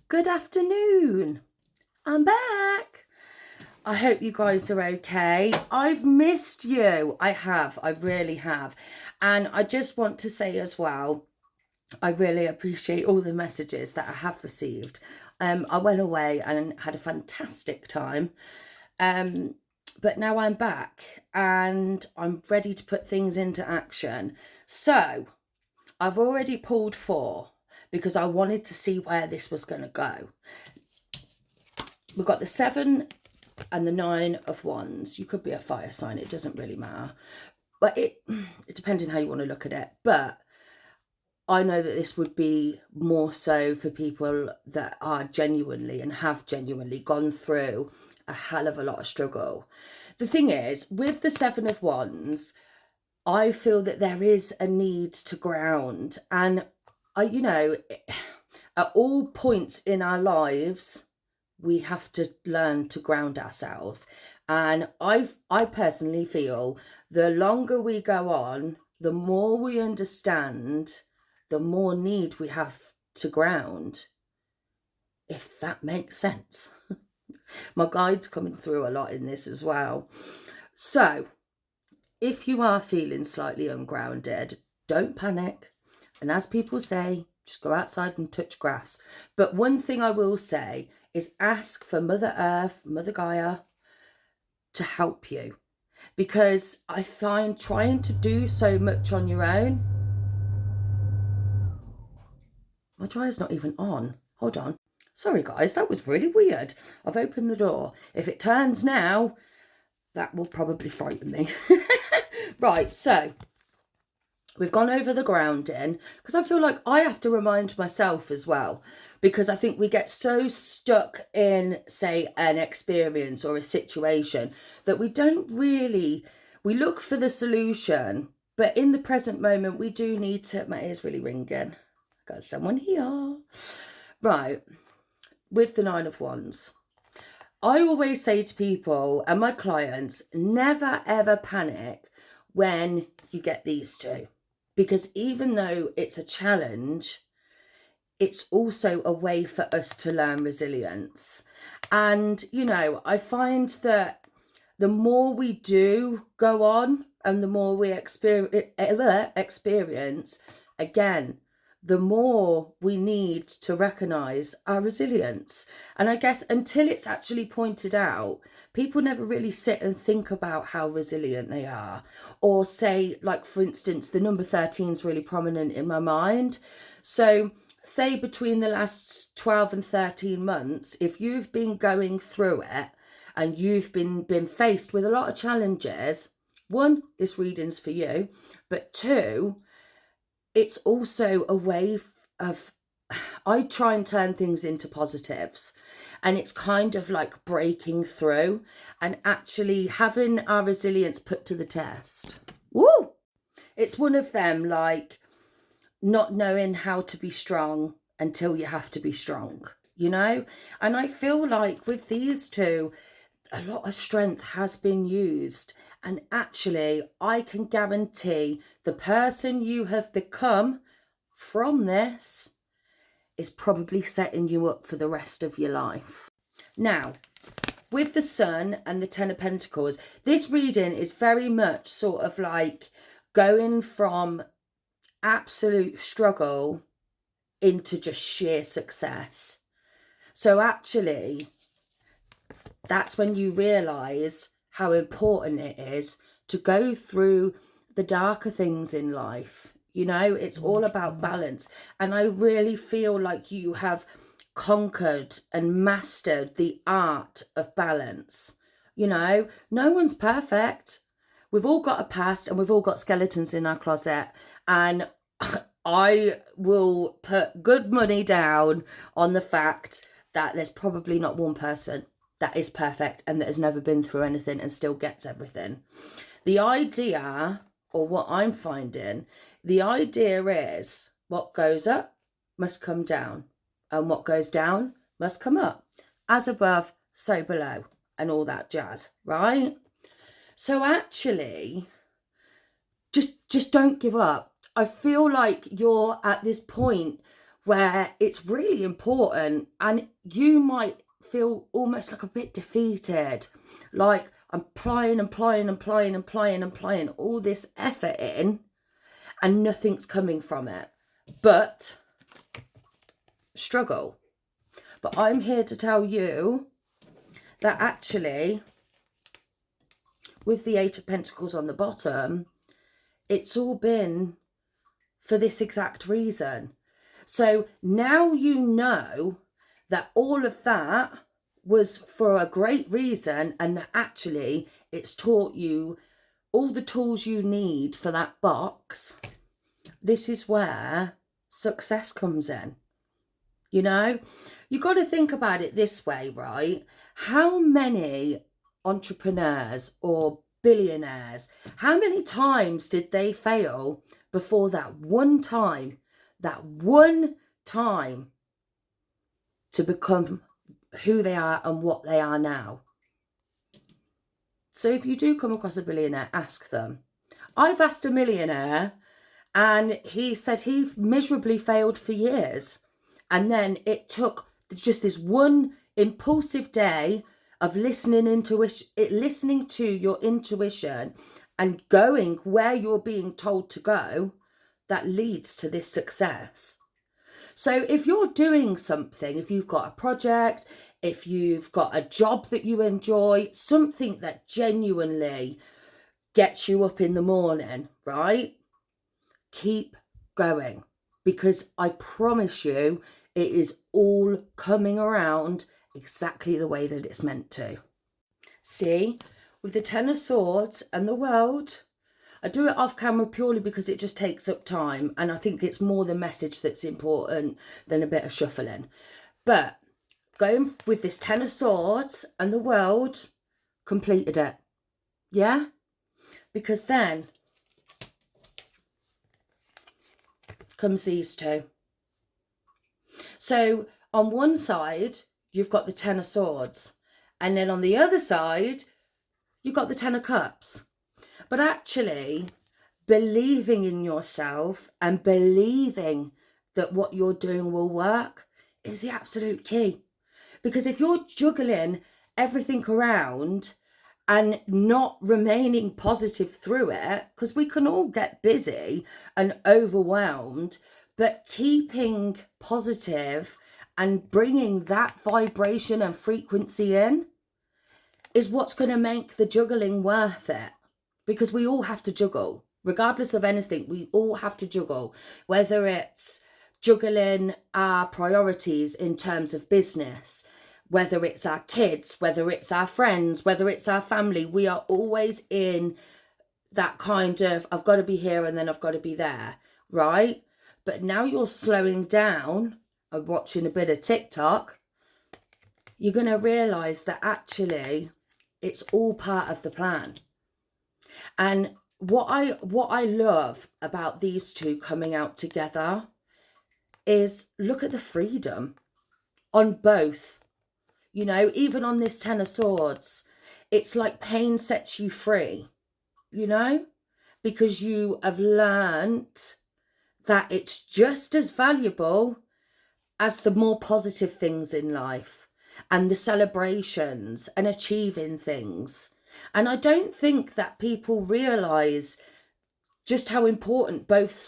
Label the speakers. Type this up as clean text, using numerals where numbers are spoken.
Speaker 1: Good afternoon. I'm back. I hope you guys are okay. I've missed you. I really have. And I just want to say as well, I really appreciate all the messages that I have received. I went away and had a fantastic time. But now I'm back and I'm ready to put things into action. So I've already pulled 4 because I wanted to see where this was going to go. We've got the 7 and the 9 of Wands. You could be a fire sign, it doesn't really matter. But it depends on how you want to look at it. But I know that this would be more so for people that are genuinely and have genuinely gone through a hell of a lot of struggle. The thing is, with the 7 of Wands, I feel that there is a need to ground. And, at all points in our lives, we have to learn to ground ourselves. And I personally feel the longer we go on, the more we understand, the more need we have to ground, if that makes sense. My guide's coming through a lot in this as well. So if you are feeling slightly ungrounded, don't panic. And as people say, just go outside and touch grass. But one thing I will say is ask for Mother Earth, Mother Gaia to help you. Because I find trying to do so much on your own. My dryer's not even on. Hold on. Sorry guys, that was really weird. I've opened the door. If it turns now, that will probably frighten me. Right, so we've gone over the grounding because I feel like I have to remind myself as well, because I think we get so stuck in, say, an experience or a situation that we look for the solution, but in the present moment we do need to, my ear's really ringing. Got someone here. Right, with the 9 of Wands. I always say to people and my clients, never ever panic when you get these 2. Because even though it's a challenge, it's also a way for us to learn resilience. And, I find that the more we do go on and the more we experience, again, the more we need to recognise our resilience. And I guess until it's actually pointed out, people never really sit and think about how resilient they are. Or say, like, for instance, the number 13 is really prominent in my mind. So say between the last 12 and 13 months, if you've been going through it and you've been faced with a lot of challenges, 1, this reading's for you, but 2, it's also a way of, I try and turn things into positives, and it's kind of like breaking through and actually having our resilience put to the test. Woo! It's one of them, like not knowing how to be strong until you have to be strong, And I feel like with these 2, a lot of strength has been used. And actually, I can guarantee the person you have become from this is probably setting you up for the rest of your life. Now, with the Sun and the 10 of Pentacles, this reading is very much sort of like going from absolute struggle into just sheer success. So actually, that's when you realise how important it is to go through the darker things in life. It's all about balance. And I really feel like you have conquered and mastered the art of balance. No one's perfect. We've all got a past and we've all got skeletons in our closet. And I will put good money down on the fact that there's probably not one person that is perfect and that has never been through anything and still gets everything. The idea, or what I'm finding, the idea is what goes up must come down, and what goes down must come up. As above, so below, and all that jazz, right? So actually, just don't give up. I feel like you're at this point where it's really important, and you might feel almost like a bit defeated, like I'm applying all this effort in and nothing's coming from it, but struggle. But I'm here to tell you that actually, with the Eight of Pentacles on the bottom, it's all been for this exact reason. So now you know that all of that was for a great reason, and that actually it's taught you all the tools you need for that box. This is where success comes in. You know, you got to think about it this way, right? How many entrepreneurs or billionaires, how many times did they fail before that one time to become who they are and what they are now? So if you do come across a billionaire, ask them. I've asked a millionaire and he said he miserably failed for years. And then it took just this one impulsive day of listening to your intuition and going where you're being told to go, that leads to this success. So if you're doing something, if you've got a project, if you've got a job that you enjoy, something that genuinely gets you up in the morning, right? Keep going, because I promise you it is all coming around exactly the way that it's meant to. See, with the Ten of Swords and the World, I do it off camera purely because it just takes up time, and I think it's more the message that's important than a bit of shuffling. But going with this Ten of Swords and the World, completed it. Yeah? Because then comes these two. So on one side, you've got the Ten of Swords, and then on the other side, you've got the Ten of Cups. But actually, believing in yourself and believing that what you're doing will work is the absolute key. Because if you're juggling everything around and not remaining positive through it, because we can all get busy and overwhelmed, but keeping positive and bringing that vibration and frequency in is what's going to make the juggling worth it. Because we all have to juggle, regardless of anything. We all have to juggle, whether it's juggling our priorities in terms of business, whether it's our kids, whether it's our friends, whether it's our family. We are always in that kind of, I've got to be here and then I've got to be there, right? But now you're slowing down and watching a bit of TikTok, you're going to realise that actually it's all part of the plan. And what I love about these two coming out together is look at the freedom on both. You know, even on this Ten of Swords, it's like pain sets you free, you know, because you have learnt that it's just as valuable as the more positive things in life and the celebrations and achieving things. And I don't think that people realise just how important both